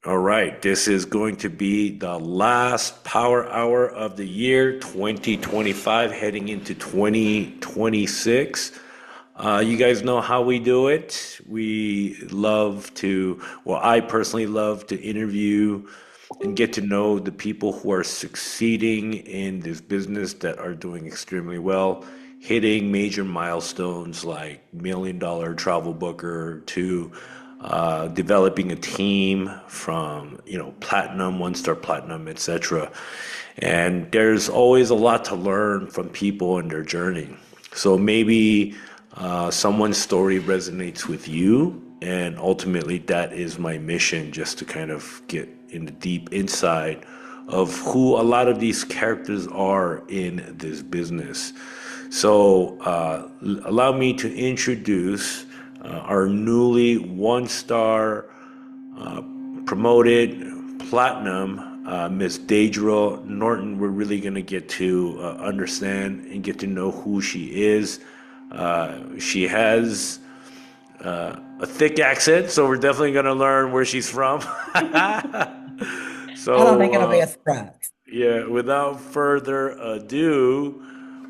All right, this is going to be the last power hour of the year 2025, heading into 2026. You guys know how we do it. I personally love to interview and get to know the people who are succeeding in this business that are doing extremely well, hitting major milestones like $1 million travel booker to developing a team from platinum, 1 star platinum, etc. And there's always a lot to learn from people and their journey. So maybe someone's story resonates with you, and ultimately that is my mission, just to kind of get in the deep inside of who a lot of these characters are in this business. So allow me to introduce our newly 1 star promoted platinum, Miss Deidra Norton. We're really going to get to understand and get to know who she is. She has a thick accent, so we're definitely going to learn where she's from. I don't think So, it'll be a surprise. yeah, without further ado,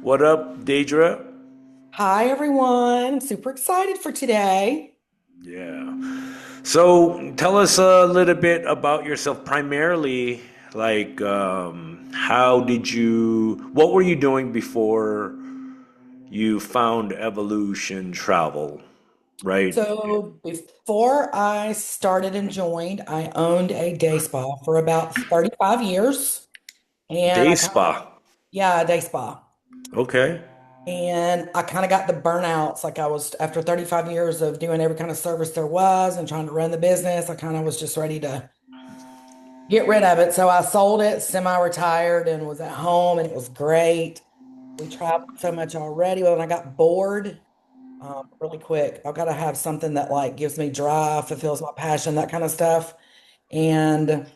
what up, Deidra? Hi, everyone. Super excited for today. Yeah. So tell us a little bit about yourself, primarily, like, what were you doing before you found evolution travel, right? So, before I started and joined, I owned a day spa for about 35 years. And Day spa. yeah, a day spa. Okay. And I kind of got the burnouts. Like I was, after 35 years of doing every kind of service there was and trying to run the business, I kind of was just ready to get rid of it. So I sold it, semi-retired, and was at home, and it was great. We traveled so much already. But when I got bored, really quick, I've got to have something that like gives me drive, fulfills my passion, that kind of stuff. And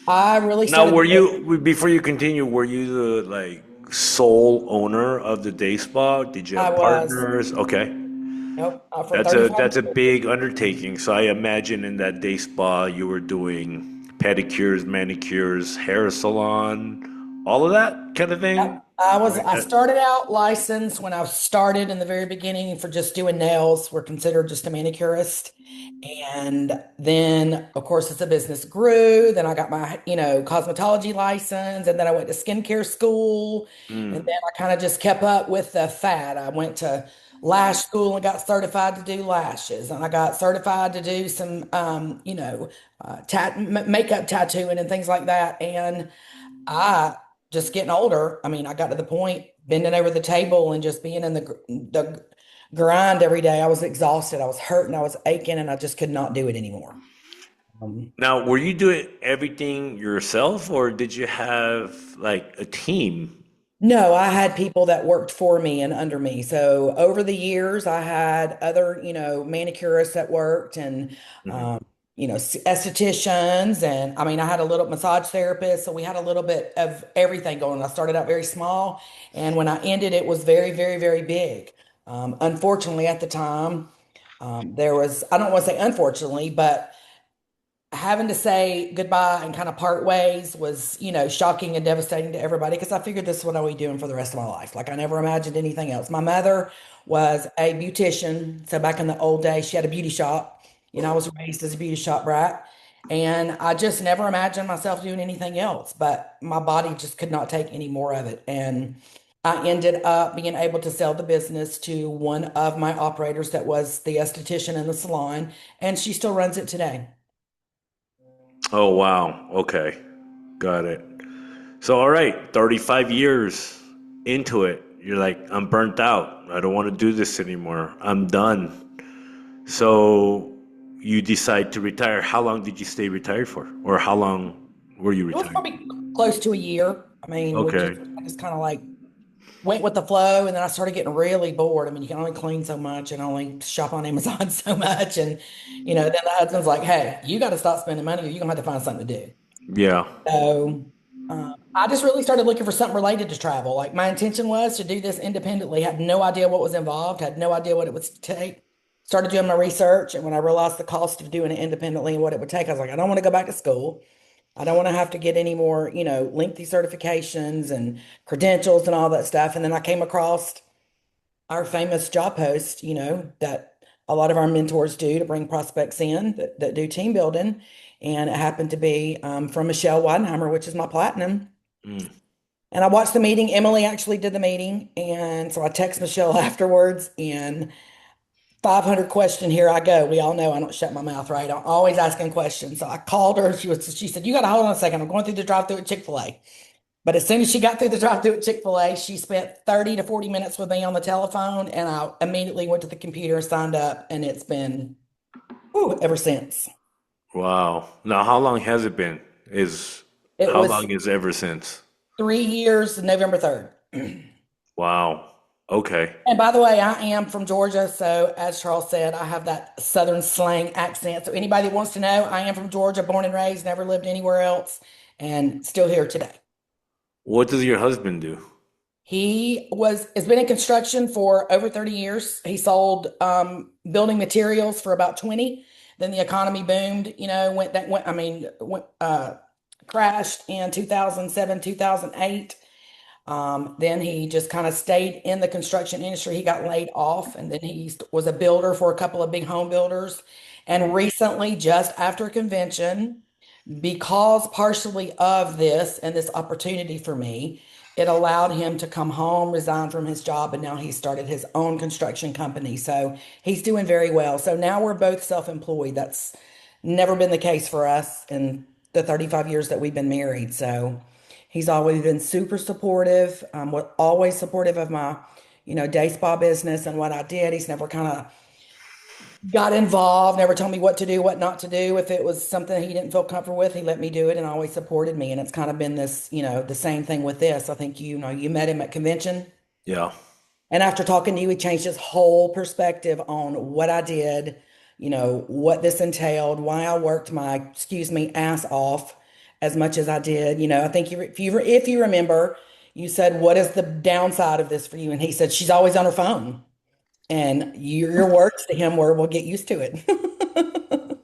I really Now, started. before you continue, were you the like sole owner of the day spa? Did you I have was, partners? Okay. nope, for That's a 35 that's a years. big undertaking. So I imagine in that day spa you were doing pedicures, manicures, hair salon, all of that kind of thing. Right. I started out licensed when I started in the very beginning for just doing nails. We're considered just a manicurist. And then, of course, as the business grew, then I got my, cosmetology license, and then I went to skincare school. And then Mm. I kind of just kept up with the fad. I went to lash school and got certified to do lashes. And I got certified to do some, makeup tattooing and things like that. And I just getting older. I mean, I got to the point bending over the table and just being in the grind every day. I was exhausted. I was hurting. I was aching, and I just could not do it anymore. Um, Now, were you doing everything yourself, or did you have like a team? no, I had people that worked for me and under me. So over the years, I had other, manicurists that worked, and Mhm. estheticians, and I mean, I had a little massage therapist. So we had a little bit of everything going. I started out very small, and when I ended, it was very, very, very big. Unfortunately, at the time, there was, I don't want to say unfortunately, but having to say goodbye and kind of part ways was, shocking and devastating to everybody, because I figured this is what I'll be doing for the rest of my life. Like I never imagined anything else. My mother was a beautician. So back in the old days, she had a beauty shop. I was raised as a beauty shop brat. And I just never imagined myself doing anything else, but my body just could not take any more of it. And I ended up being able to sell the business to one of my operators that was the esthetician in the salon, and she still runs it today. Oh, wow. Okay. Got it. So, all right, 35 years into it, you're like, I'm burnt out. I don't want to do this anymore. I'm done. So, you decide to retire. How long did you stay retired for? Or how long were you It was retired? probably close to a year. I mean, Okay. I just kind of like went with the flow, and then I started getting really bored. I mean, you can only clean so much and only shop on Amazon so much. And, then the husband's like, hey, you got to stop spending money, or you're gonna have to find something to do. Yeah. So I just really started looking for something related to travel. Like my intention was to do this independently, had no idea what was involved, had no idea what it would take. started doing my research. And when I realized the cost of doing it independently and what it would take, I was like, I don't want to go back to school. I don't want to have to get any more, lengthy certifications and credentials and all that stuff. And then I came across our famous job post, that a lot of our mentors do to bring prospects in that do team building. And it happened to be from Michelle Weidenheimer, which is my platinum. Mm. And I watched the meeting. Emily actually did the meeting. And so I text Michelle afterwards and 500 question, here I go. We all know I don't shut my mouth, right? I'm always asking questions. So I called her. She said, you got to hold on a second. I'm going through the drive-through at Chick-fil-A. But as soon as she got through the drive-through at Chick-fil-A, she spent 30 to 40 minutes with me on the telephone. And I immediately went to the computer, signed up, and it's been ever since. Wow. Now, how long has it been? Is It how was long is ever since? 3 years, November 3rd. Wow. Okay. And by the way, I am from Georgia. So, as Charles said, I have that Southern slang accent. So, anybody that wants to know, I am from Georgia, born and raised, never lived anywhere else, and still here today. What does your husband do? Has been in construction for over 30 years. He sold building materials for about 20. Then the economy boomed, crashed in 2007, 2008. Then he just kind of stayed in the construction industry. He got laid off, and then he was a builder for a couple of big home builders. And recently, just after a convention, because partially of this and this opportunity for me, it allowed him to come home, resign from his job, and now he started his own construction company. So he's doing very well. So now we're both self-employed. That's never been the case for us in the 35 years that we've been married. So he's always been super supportive, always supportive of my, day spa business and what I did. He's never kind of got involved, never told me what to do, what not to do. If it was something he didn't feel comfortable with, he let me do it and always supported me. And it's kind of been this, the same thing with this. I think you met him at convention. Yeah. And after talking to you, he changed his whole perspective on what I did, what this entailed, why I worked my, excuse me, ass off as much as I did. I think if you remember, you said, what is the downside of this for you? And he said, she's always on her phone. And your words to him were, we'll get used to it.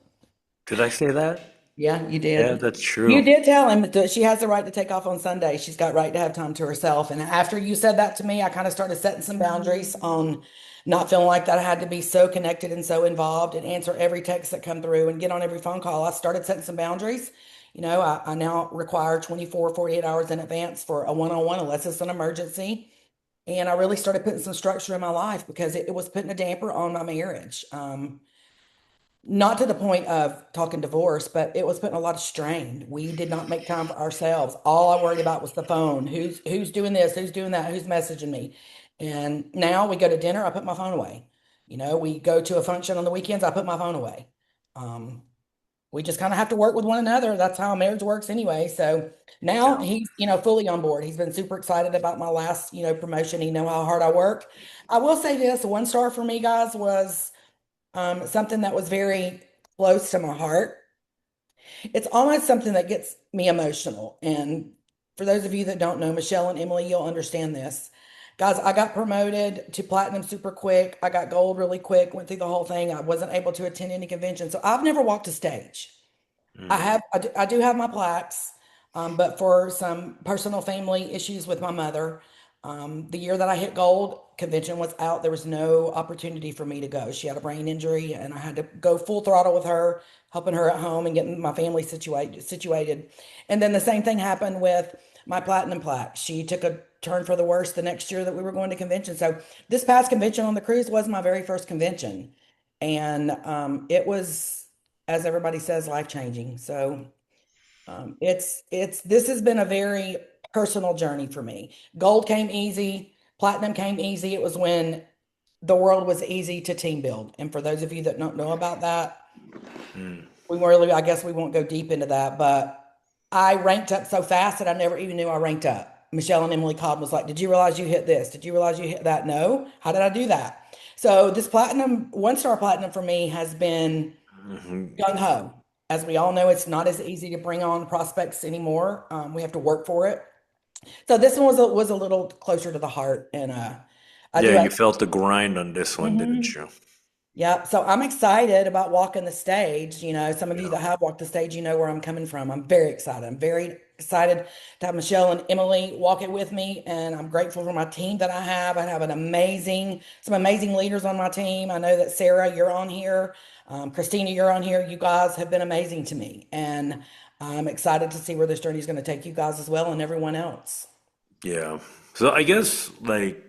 Did I say that? Yeah, you Yeah, did. that's You true. did tell him that she has the right to take off on Sunday. She's got right to have time to herself. And after you said that to me, I kind of started setting some boundaries on not feeling like that I had to be so connected and so involved and answer every text that come through and get on every phone call. I started setting some boundaries. I now require 24, 48 hours in advance for a one-on-one unless it's an emergency. And I really started putting some structure in my life because it was putting a damper on my marriage. Not to the point of talking divorce, but it was putting a lot of strain. We did not make time for ourselves. All I worried about was the phone. Who's doing this? Who's doing that? Who's messaging me? And now we go to dinner, I put my phone away. We go to a function on the weekends, I put my phone away. Um, we just kind of have to work with one another. That's how marriage works anyway. So now Yeah. he's, fully on board. He's been super excited about my last, promotion. He know how hard I work. I will say this, one star for me, guys, was something that was very close to my heart. It's almost something that gets me emotional. And for those of you that don't know, Michelle and Emily, you'll understand this. Guys, I got promoted to platinum super quick. I got gold really quick, went through the whole thing. I wasn't able to attend any convention. So I've never walked a stage. Mm. I do have my plaques, but for some personal family issues with my mother, the year that I hit gold, convention was out. There was no opportunity for me to go. She had a brain injury, and I had to go full throttle with her, helping her at home and getting my family situated. And then the same thing happened with my platinum plaque. She took a turn for the worse the next year that we were going to convention. So this past convention on the cruise was my very first convention, and it was, as everybody says, life changing. So it's this has been a very personal journey for me. Gold came easy, platinum came easy. It was when the world was easy to team build. And for those of you that don't know about that, Mm. I guess we won't go deep into that, but I ranked up so fast that I never even knew I ranked up. Michelle and Emily Cobb was like, did you realize you hit this? Did you realize you hit that? No. How did I do that? So this platinum, one star platinum for me has been Mhm. gung ho. As we all know, it's not as easy to bring on prospects anymore. We have to work for it. So this one was a little closer to the heart, and I Yeah, do have. you felt the grind on this one, didn't Mhm. you? Yep. So I'm excited about walking the stage. Some of you Yeah. that have walked the stage, you know where I'm coming from. I'm very excited. I'm very excited to have Michelle and Emily walk it with me. And I'm grateful for my team that I have. I have some amazing leaders on my team. I know that Sarah, you're on here. Christina, you're on here. You guys have been amazing to me. And I'm excited to see where this journey is going to take you guys as well and everyone else. Yeah. So I guess like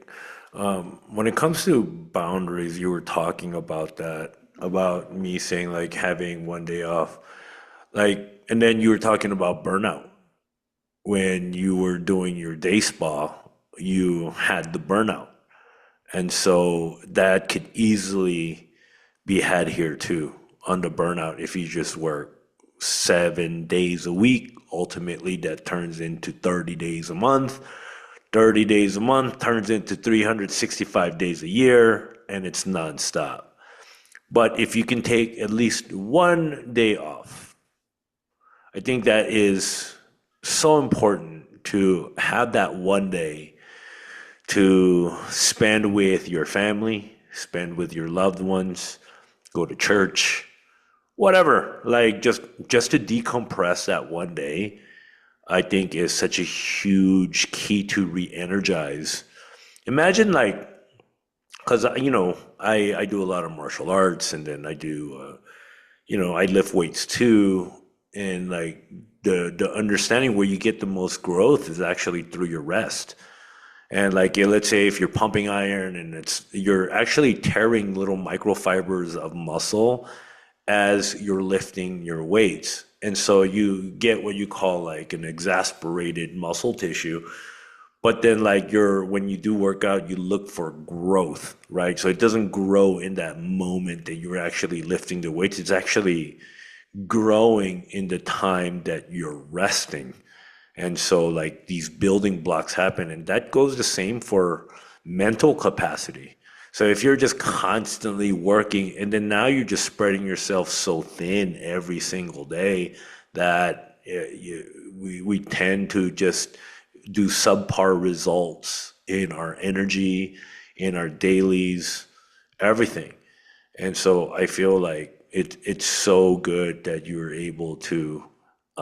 when it comes to boundaries, you were talking about that, about me saying like having one day off. Like, and then you were talking about burnout. When you were doing your day spa, you had the burnout. And so that could easily be had here too on the burnout if you just work 7 days a week. Ultimately, that turns into 30 days a month. 30 days a month turns into 365 days a year, and it's nonstop. But if you can take at least one day off, I think that is so important to have that one day to spend with your family, spend with your loved ones, go to church, whatever. Like just to decompress that one day, I think is such a huge key to re-energize. Imagine like, because I do a lot of martial arts, and then I do I lift weights too, and like the understanding where you get the most growth is actually through your rest. And like, let's say if you're pumping iron and you're actually tearing little microfibers of muscle as you're lifting your weights. And so you get what you call like an exasperated muscle tissue. But then like when you do work out, you look for growth, right? So it doesn't grow in that moment that you're actually lifting the weights. It's actually growing in the time that you're resting. And so, like, these building blocks happen, and that goes the same for mental capacity. So, if you're just constantly working, and then now you're just spreading yourself so thin every single day that we tend to just do subpar results in our energy, in our dailies, everything. And so I feel like it's so good that you were able to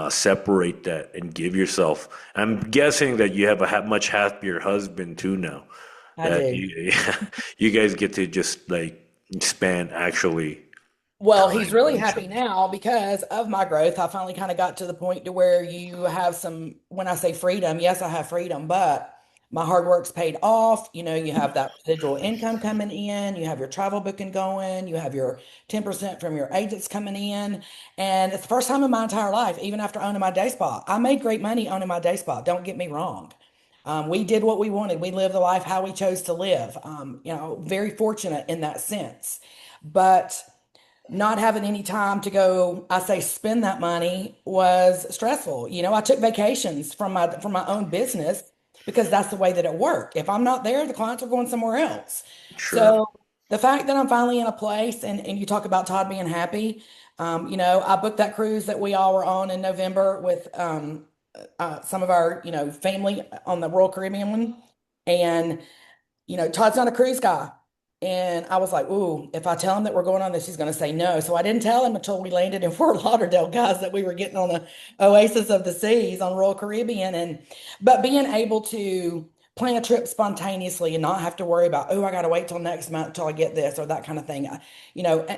separate that and give yourself. I'm guessing that you have a much happier husband too now. I That do. you you guys get to just like spend actually Well, he's time with really each happy other. now because of my growth. I finally kind of got to the point to where you have some, when I say freedom, yes, I have freedom, but my hard work's paid off. You have that residual income coming in, you have your travel booking going, you have your 10% from your agents coming in. And it's the first time in my entire life, even after owning my day spa. I made great money owning my day spa. Don't get me wrong. We did what we wanted. We lived the life how we chose to live. Very fortunate in that sense. But not having any time to go, I say spend that money was stressful. I took vacations from my own business because that's the way that it worked. If I'm not there, the clients are going somewhere else. Sure. So the fact that I'm finally in a place and you talk about Todd being happy, I booked that cruise that we all were on in November with some of our, family on the Royal Caribbean one. And Todd's not a cruise guy. And I was like, ooh, if I tell him that we're going on this, he's going to say no. So I didn't tell him until we landed in Fort Lauderdale, guys, that we were getting on the Oasis of the Seas on Royal Caribbean. But being able to plan a trip spontaneously and not have to worry about, oh, I got to wait till next month till I get this or that kind of thing.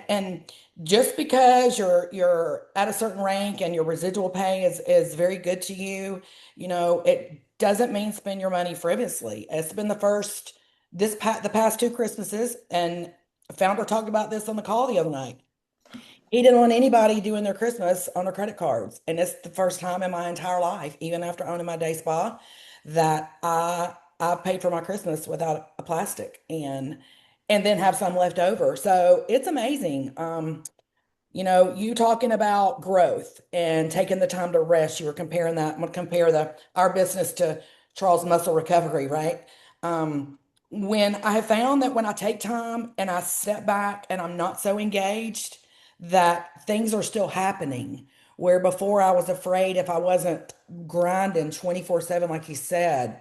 And just because you're at a certain rank and your residual pay is very good to you, it doesn't mean spend your money frivolously. It's been the past two Christmases, and founder talked about this on the call the other night. He didn't want anybody doing their Christmas on their credit cards, and it's the first time in my entire life, even after owning my day spa, that I paid for my Christmas without a plastic and then have some left over. So it's amazing. You talking about growth and taking the time to rest. You were comparing that. I'm gonna compare the our business to Charles Muscle Recovery, right? When I have found that when I take time and I step back and I'm not so engaged, that things are still happening. Where before I was afraid if I wasn't grinding 24/7, like you said,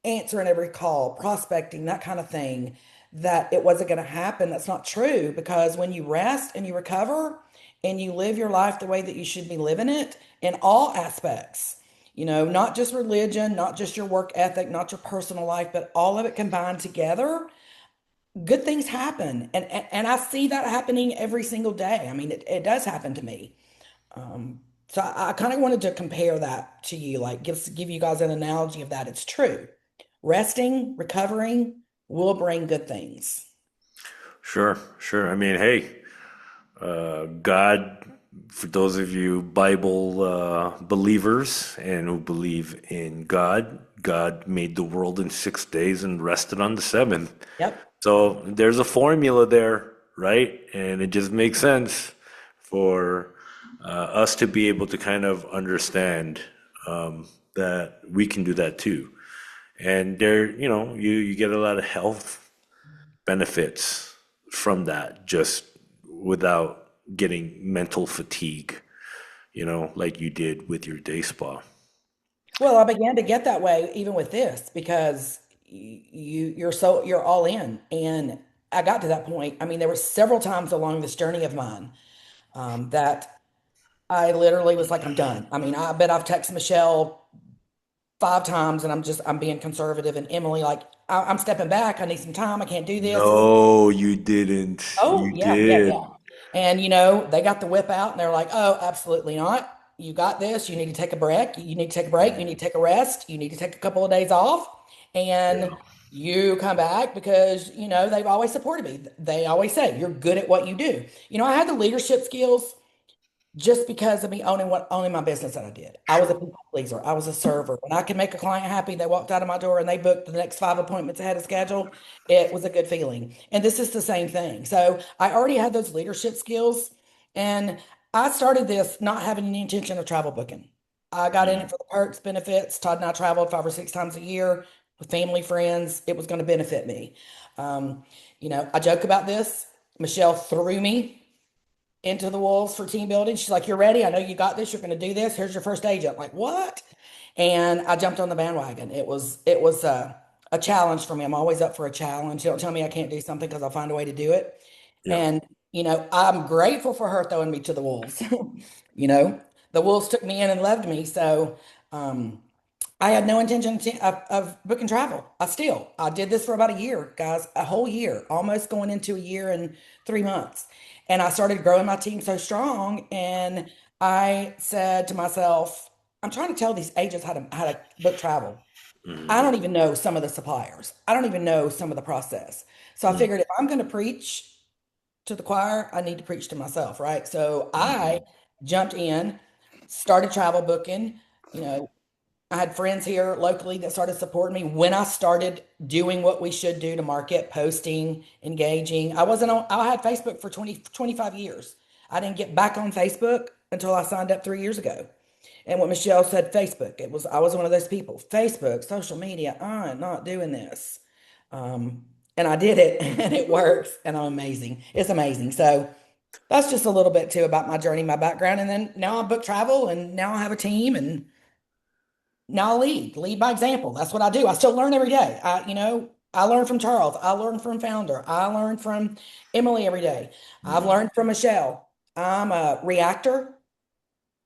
answering every call, prospecting, that kind of thing, that it wasn't going to happen. That's not true because when you rest and you recover and you live your life the way that you should be living it in all aspects, not just religion, not just your work ethic, not your personal life, but all of it combined together, good things happen. And I see that happening every single day. I mean, it does happen to me. Um, so I kind of wanted to compare that to you, like give you guys an analogy of that. It's true. Resting, recovering will bring good things. Sure, sure. I mean, hey, God, for those of you Bible believers and who believe in God, God made the world in 6 days and rested on the seventh. Yep. So there's a formula there, right? And it just makes sense for us to be able to kind of understand that we can do that too. And there, you get a lot of health benefits from that just without getting mental fatigue, like you did with your day spa. Well, I began to get that way even with this because you're all in, and I got to that point. I mean, there were several times along this journey of mine that I literally was like, I'm done. I mean, I bet I've texted Michelle 5 times, and I'm being conservative, and Emily like, I'm stepping back. I need some time. I can't do this. No, you didn't. Oh, You yeah, yeah, yeah. did. And they got the whip out and they're like, oh, absolutely not. You got this. You need to take a break. You need to take a break. You need to take a rest. You need to take a couple of days off. And Yeah. you come back because, they've always supported me. They always say, you're good at what you do. I had the leadership skills just because of me owning my business that I did. I was a people pleaser. I was a server. When I could make a client happy, they walked out of my door and they booked the next 5 appointments ahead of schedule. It was a good feeling. And this is the same thing. So I already had those leadership skills, and I started this not having any intention of travel booking. I got in it Mm. for the perks, benefits. Todd and I traveled 5 or 6 times a year with family, friends. It was going to benefit me. Um, I joke about this. Michelle threw me into the wolves for team building. She's like, "You're ready. I know you got this. You're going to do this. Here's your first agent." I'm like, what? And I jumped on the bandwagon. It was a challenge for me. I'm always up for a challenge. Don't tell me I can't do something because I'll find a way to do it. Yeah. And I'm grateful for her throwing me to the wolves. you know, the wolves took me in and loved me. So um, I had no intention of booking travel. I did this for about a year, guys, a whole year, almost going into a year and 3 months. And I started growing my team so strong. And I said to myself, I'm trying to tell these agents how to book travel. I Mm. don't even know some of the suppliers. I don't even know some of the process. So I Mm. figured if I'm going to preach to the choir, I need to preach to myself, right? So I Mm. jumped in, started travel booking. You know, I had friends here locally that started supporting me when I started doing what we should do to market, posting, engaging. I had Facebook for 25 years. I didn't get back on Facebook until I signed up 3 years ago. And what Michelle said, Facebook, I was one of those people. Facebook, social media, I'm not doing this. And I did it and it works and I'm amazing. It's amazing. So that's just a little bit too about my journey, my background. And then now I book travel and now I have a team and now I lead by example. That's what I do. I still learn every day. I learn from Charles. I learn from Founder. I learn from Emily every day. I've Mm. learned from Michelle. I'm a reactor.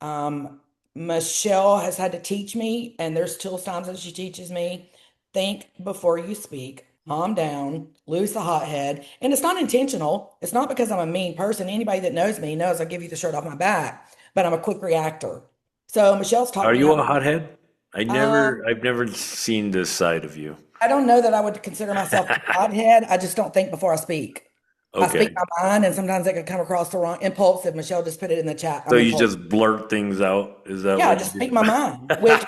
Um, Michelle has had to teach me, and there's still times that she teaches me, think before you speak, calm down, lose the hothead. And it's not intentional. It's not because I'm a mean person. Anybody that knows me knows I give you the shirt off my back, but I'm a quick reactor. So Michelle's taught Are me you how. a hothead? Um, I've never seen this side of you. I don't know that I would consider myself a hothead. I just don't think before I speak. I speak Okay. my mind, and sometimes it can come across the wrong impulsive. Michelle just put it in the chat. So I'm you impulsive. just blurt things out? Is that Yeah, I what you just speak my mind, do? which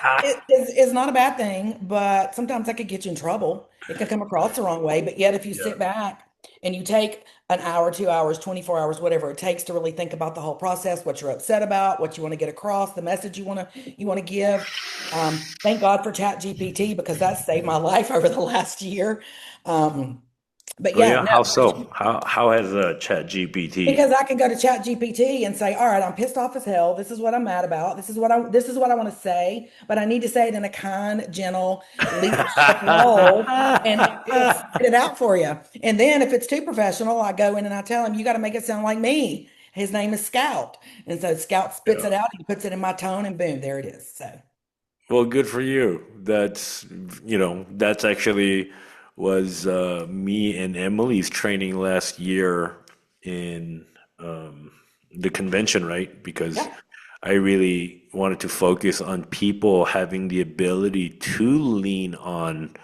is not a bad thing, but sometimes that could get you in trouble. It can come across the wrong way. But yet, if you Yeah. sit back and you take an hour, 2 hours, 24 hours, whatever it takes to really think about the whole process, what you're upset about, what you want to get across, the message you want to give. Thank God for Chat GPT because that saved my life over the last year. Um, But Oh yeah, yeah, no. how so? How has Chat GPT? Because I can go to Chat GPT and say, all right, I'm pissed off as hell. This is what I'm mad about. This is what I want to say, but I need to say it in a kind, gentle leadership role and it's spit it out for you. And then if it's too professional, I go in and I tell him, you got to make it sound like me. His name is Scout. And so Scout spits Yeah. it out, he puts it in my tone, and boom, there it is. So Well, good for you. That's actually was me and Emily's training last year in the convention, right? Because yeah. I really wanted to focus on people having the ability to lean on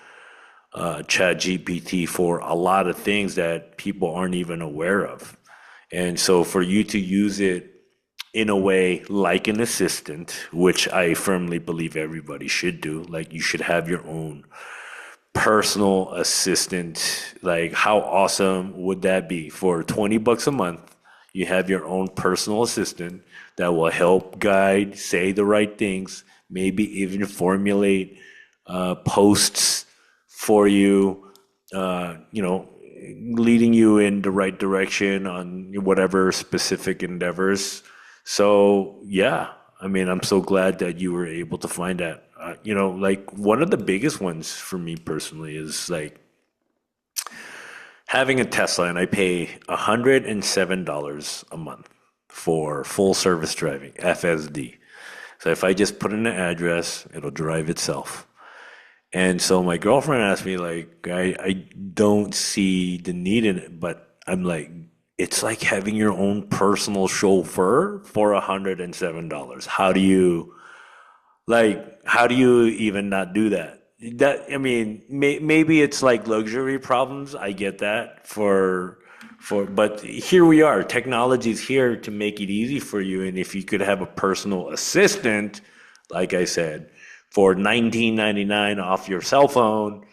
Chat GPT for a lot of things that people aren't even aware of. And so for you to use it in a way like an assistant, which I firmly believe everybody should do, like you should have your own personal assistant. Like, how awesome would that be? For 20 bucks a month, you have your own personal assistant that will help guide, say the right things, maybe even formulate posts for you, leading you in the right direction on whatever specific endeavors. So, yeah, I mean, I'm so glad that you were able to find that. Like one of the biggest ones for me personally is like having a Tesla, and I pay $107 a month for full service driving, FSD. So if I just put in an address, it'll drive itself. And so my girlfriend asked me, like, I don't see the need in it, but I'm like, it's like having your own personal chauffeur for $107. How do you even not do that? I mean, maybe it's like luxury problems. I get that but here we are. Technology is here to make it easy for you. And if you could have a personal assistant, like I said, for 19.99 off your cell phone,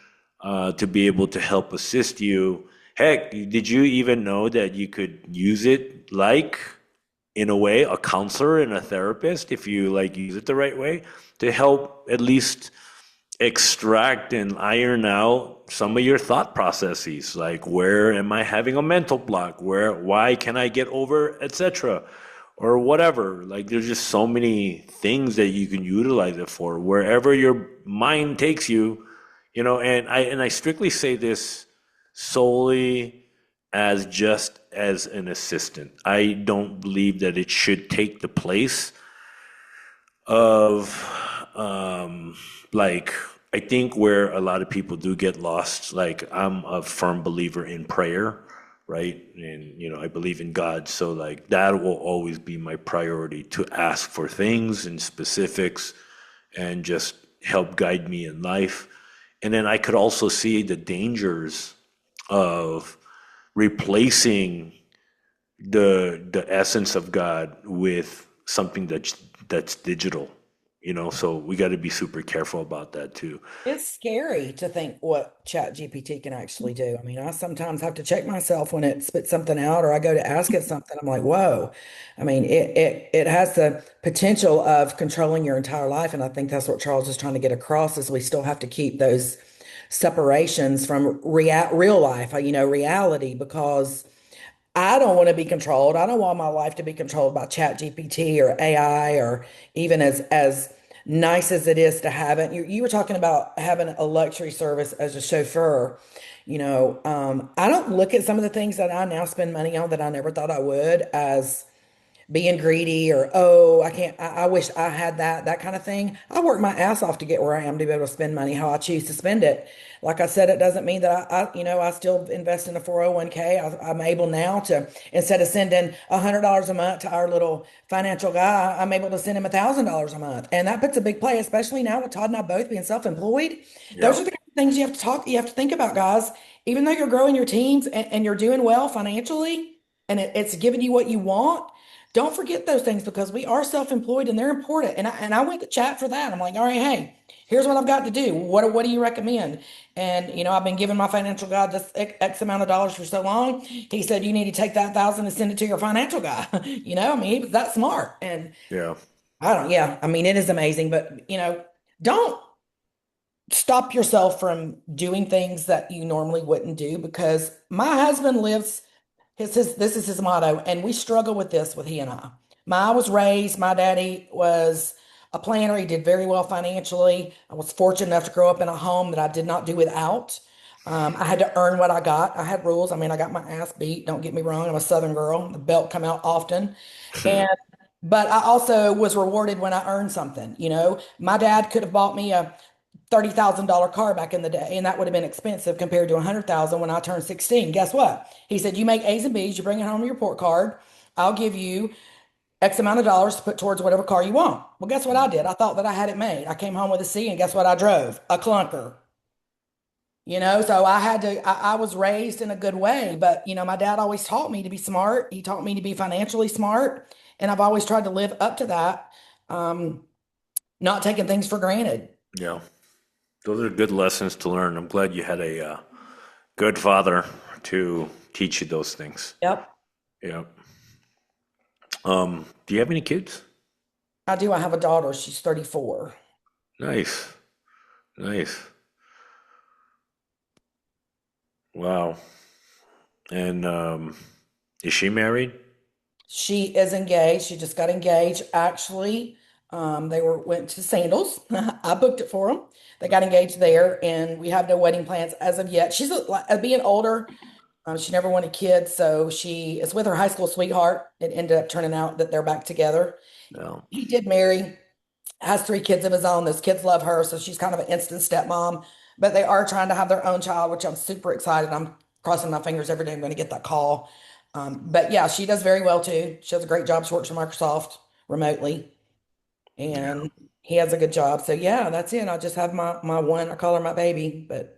to be able to help assist you. Heck, did you even know that you could use it like in a way, a counselor and a therapist, if you like use it the right way, to help at least extract and iron out some of your thought processes, like where am I having a mental block, why can I get over, etc., or whatever. Like there's just so many things that you can utilize it for, wherever your mind takes you, and I strictly say this solely as just as an assistant. I don't believe that it should take the place of like I think where a lot of people do get lost, like I'm a firm believer in prayer, right? And I believe in God, so like that will always be my priority to ask for things and specifics and just help guide me in life. And then I could also see the dangers of replacing the essence of God with something that's digital, so we got to be super careful about that too. It's scary to think what Chat GPT can actually do. I mean, I sometimes have to check myself when it spits something out or I go to ask it something. I'm like, whoa. I mean, it has the potential of controlling your entire life. And I think that's what Charles is trying to get across is we still have to keep those separations from real life, reality, because I don't want to be controlled. I don't want my life to be controlled by Chat GPT or AI or even as nice as it is to have it. You were talking about having a luxury service as a chauffeur. I don't look at some of the things that I now spend money on that I never thought I would as being greedy or oh I can't I wish I had that kind of thing. I work my ass off to get where I am to be able to spend money how I choose to spend it. Like I said, it doesn't mean that I still invest in a 401k. I'm able now to, instead of sending $100 a month to our little financial guy, I'm able to send him $1,000 a month, and that puts a big play, especially now with Todd and I both being self-employed. Those Yeah. are the kind of things you have to think about, guys. Even though you're growing your teams and you're doing well financially and it's giving you what you want, don't forget those things because we are self-employed and they're important. And I went to chat for that. I'm like, all right, hey, here's what I've got to do. What do you recommend? And I've been giving my financial guy this X amount of dollars for so long. He said you need to take that thousand and send it to your financial guy. I mean, he was that smart. And Yeah. I don't, yeah, I mean, it is amazing, but don't stop yourself from doing things that you normally wouldn't do because my husband lives this is his motto, and we struggle with this with he and I. I was raised, my daddy was a planner. He did very well financially. I was fortunate enough to grow up in a home that I did not do without. I had to earn what I got. I had rules. I mean, I got my ass beat. Don't get me wrong. I'm a Southern girl. The belt come out often. And but I also was rewarded when I earned something. My dad could have bought me a $30,000 car back in the day, and that would have been expensive compared to 100,000 when I turned 16. Guess what? He said, "You make A's and B's, you bring it home on your report card. I'll give you X amount of dollars to put towards whatever car you want." Well, guess what I did? I thought that I had it made. I came home with a C, and guess what I drove? A clunker. So I was raised in a good way, but my dad always taught me to be smart. He taught me to be financially smart, and I've always tried to live up to that, um, not taking things for granted. Yeah, those are good lessons to learn. I'm glad you had a good father to teach you those things. Yep, Yeah. Do you have any kids? I do. I have a daughter. She's 34. Nice, nice. Wow. And is she married? She is engaged. She just got engaged. Actually, they went to Sandals. I booked it for them. They got engaged there, and we have no wedding plans as of yet. She's being older. She never wanted kids, so she is with her high school sweetheart. It ended up turning out that they're back together. No. He did marry, has three kids of his own. Those kids love her, so she's kind of an instant stepmom. But they are trying to have their own child, which I'm super excited. I'm crossing my fingers every day. I'm going to get that call. But yeah, she does very well too. She has a great job. She works for Microsoft remotely, Yeah. and he has a good job. So yeah, that's it. I just have my one. I call her my baby, but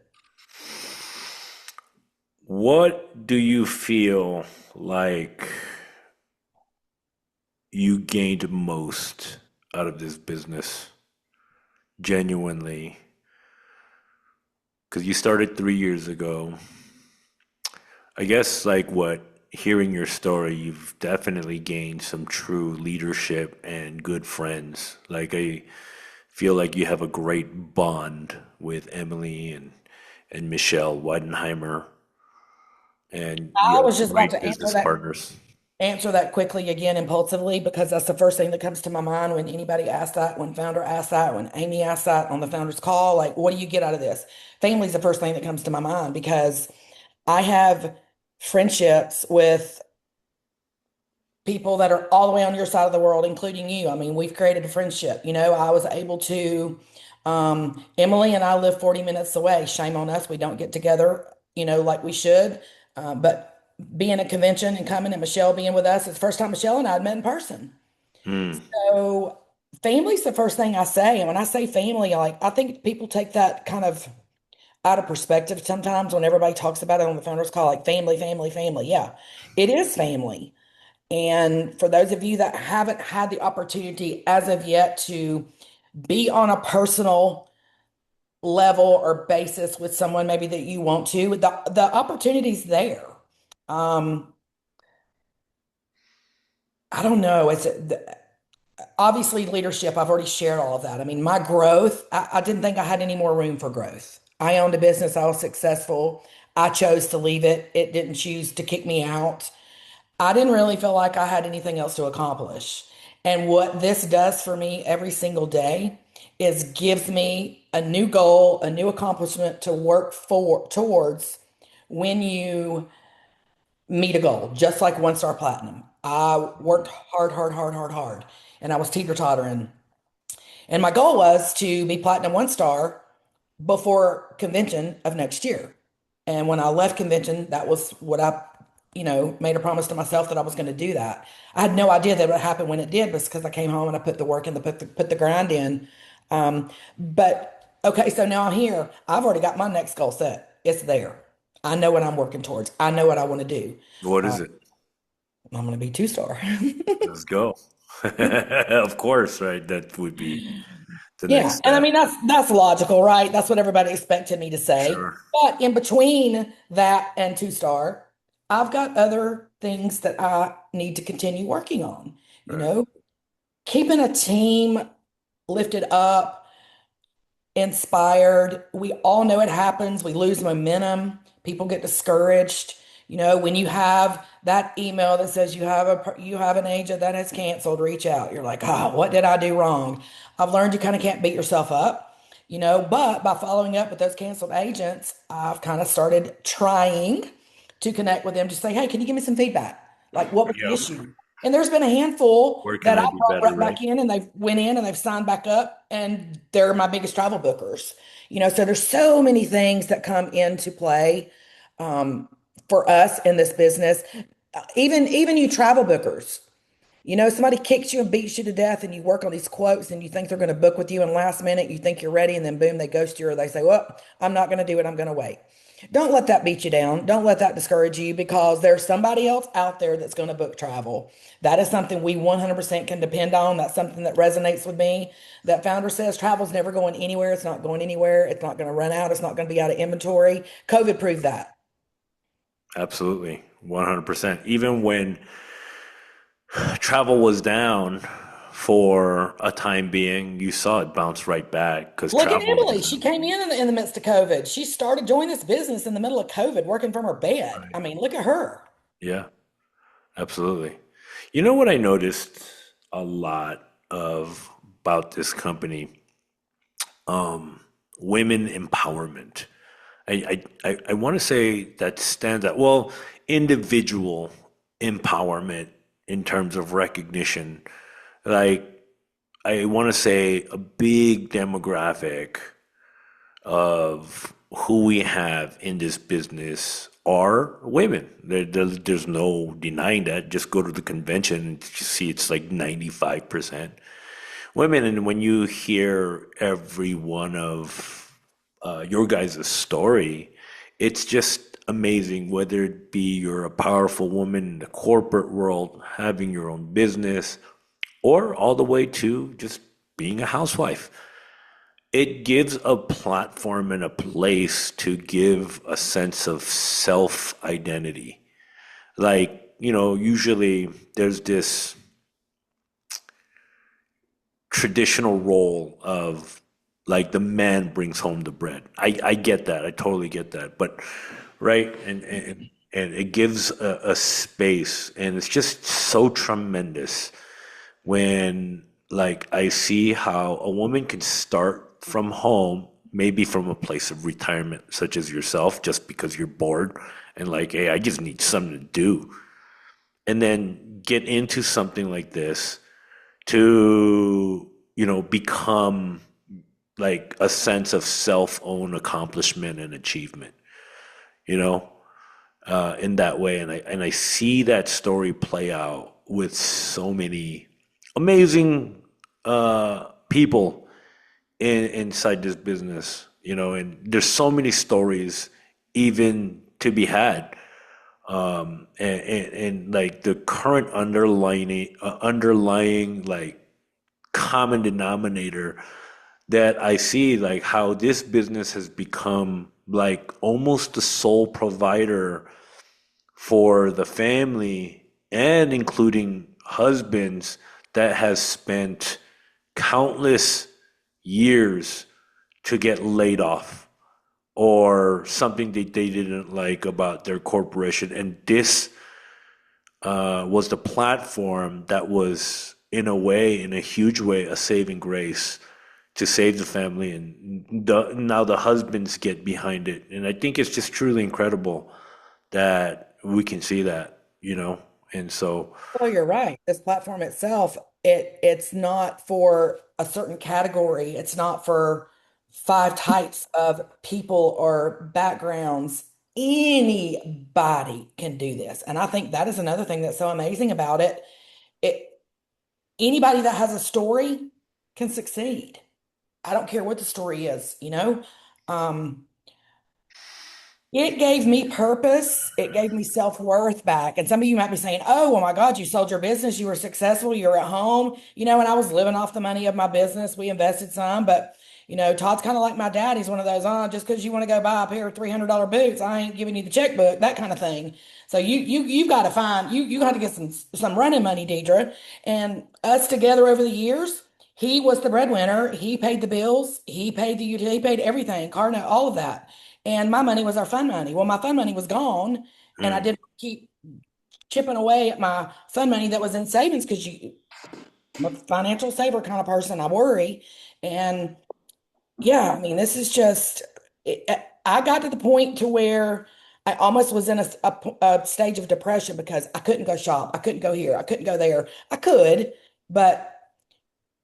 What do you feel like you gained most out of this business, genuinely? Because you started 3 years ago. I guess, like, what, hearing your story, you've definitely gained some true leadership and good friends. Like, I feel like you have a great bond with Emily and Michelle Weidenheimer, and you I have was just about great to business partners. answer that quickly again impulsively because that's the first thing that comes to my mind when anybody asks that, when founder asks that, when Amy asks that on the founder's call, like, what do you get out of this? Family's the first thing that comes to my mind because I have friendships with people that are all the way on your side of the world, including you. I mean, we've created a friendship. I was able to, Emily and I live 40 minutes away. Shame on us. We don't get together, like we should. But being at a convention and coming and Michelle being with us, it's the first time Michelle and I had met in person. Hmm. So family's the first thing I say. And when I say family, I think people take that kind of out of perspective sometimes when everybody talks about it on the founders call, like family, family, family. Yeah, it is family. And for those of you that haven't had the opportunity as of yet to be on a personal level or basis with someone maybe that you want to, the opportunity's there. Um, I don't know. Obviously leadership. I've already shared all of that. I mean, my growth, I didn't think I had any more room for growth. I owned a business. I was successful. I chose to leave it. It didn't choose to kick me out. I didn't really feel like I had anything else to accomplish. And what this does for me every single day is gives me a new goal, a new accomplishment to work for towards when you meet a goal, just like One Star Platinum. I worked hard, hard, hard, hard, hard, and I was teeter-tottering. And my goal was to be Platinum One Star before convention of next year. And when I left convention, that was what I, made a promise to myself that I was going to do that. I had no idea that it would happen when it did, because I came home and I put the work in, put the grind in. But okay, so now I'm here. I've already got my next goal set. It's there. I know what I'm working towards. I know what I want to do. What is it? I'm going to be 2 star. Let's go. Of course, right? That would be the next Yeah, and I step. mean that's logical, right? That's what everybody expected me to say. Sure. But in between that and 2 star, I've got other things that I need to continue working on. You Right. know, keeping a team lifted up, inspired. We all know it happens. We lose momentum. People get discouraged. When you have that email that says you have an agent that has canceled, reach out. You're like, what did I do wrong? I've learned you kind of can't beat yourself up, but by following up with those canceled agents, I've kind of started trying to connect with them to say, hey, can you give me some feedback? Like, what was the Yep. issue? And there's been a handful Where can that I I do brought better, right right? back in, and they've went in and they've signed back up, and they're my biggest travel bookers. So there's so many things that come into play um, for us in this business. Even you travel bookers. Somebody kicks you and beats you to death, and you work on these quotes, and you think they're going to book with you, and last minute you think you're ready, and then boom, they ghost you, or they say, "Well, I'm not going to do it. I'm going to wait." Don't let that beat you down. Don't let that discourage you because there's somebody else out there that's going to book travel. That is something we 100% can depend on. That's something that resonates with me. That founder says travel's never going anywhere. It's not going anywhere. It's not going to run out. It's not going to be out of inventory. COVID proved that. Absolutely. 100%. Even when travel was down for a time being, you saw it bounce right back because Look at travel Emily. is, She came in the midst of COVID. She started doing this business in the middle of COVID, working from her bed. I right. mean, look at her. Yeah, absolutely. You know what I noticed a lot of about this company? Women empowerment. I want to say that stands out. Well, individual empowerment in terms of recognition. Like, I want to say a big demographic of who we have in this business are women. There's no denying that. Just go to the convention and you see it's like 95% women. And when you hear every one of your guys' story, it's just amazing, whether it be you're a powerful woman in the corporate world, having your own business, or all the way to just being a housewife. It gives a platform and a place to give a sense of self identity. Like, usually there's this traditional role of like the man brings home the bread. I get that. I totally get that. But right, and it gives a space, and it's just so tremendous when like I see how a woman can start from home, maybe from a place of retirement, such as yourself, just because you're bored and like, hey, I just need something to do, and then get into something like this to, become like a sense of self-own accomplishment and achievement, you know, in that way. And I see that story play out with so many amazing people inside this business, and there's so many stories even to be had. And like the current underlying like common denominator that I see, like how this business has become like almost the sole provider for the family and including husbands that has spent countless years to get laid off or something that they didn't like about their corporation. And this was the platform that was, in a way, in a huge way, a saving grace to save the family. And now the husbands get behind it. And I think it's just truly incredible that we can see that, And so, Well, you're right. This platform itself, it's not for a certain category. It's not for five types of people or backgrounds. Anybody can do this. And I think that is another thing that's so amazing about it. It Anybody that has a story can succeed. I don't care what the story is. Um, It gave me purpose. It gave me self-worth back. And some of you might be saying, oh, well, my God, you sold your business. You were successful. You're at home, and I was living off the money of my business. We invested some, but Todd's kind of like my dad. He's one of those, just because you want to go buy a pair of $300 boots, I ain't giving you the checkbook, that kind of thing. So you've got to you got to get some running money, Deidra. And us together over the years, he was the breadwinner. He paid the bills. He paid the utility. He paid everything, car note, all of that. And my money was our fund money. Well, my fund money was gone, and I Mm. did keep chipping away at my fund money that was in savings because I'm a financial saver kind of person. I worry, and yeah, I mean, this is just. I got to the point to where I almost was in a stage of depression because I couldn't go shop. I couldn't go here. I couldn't go there. I could, but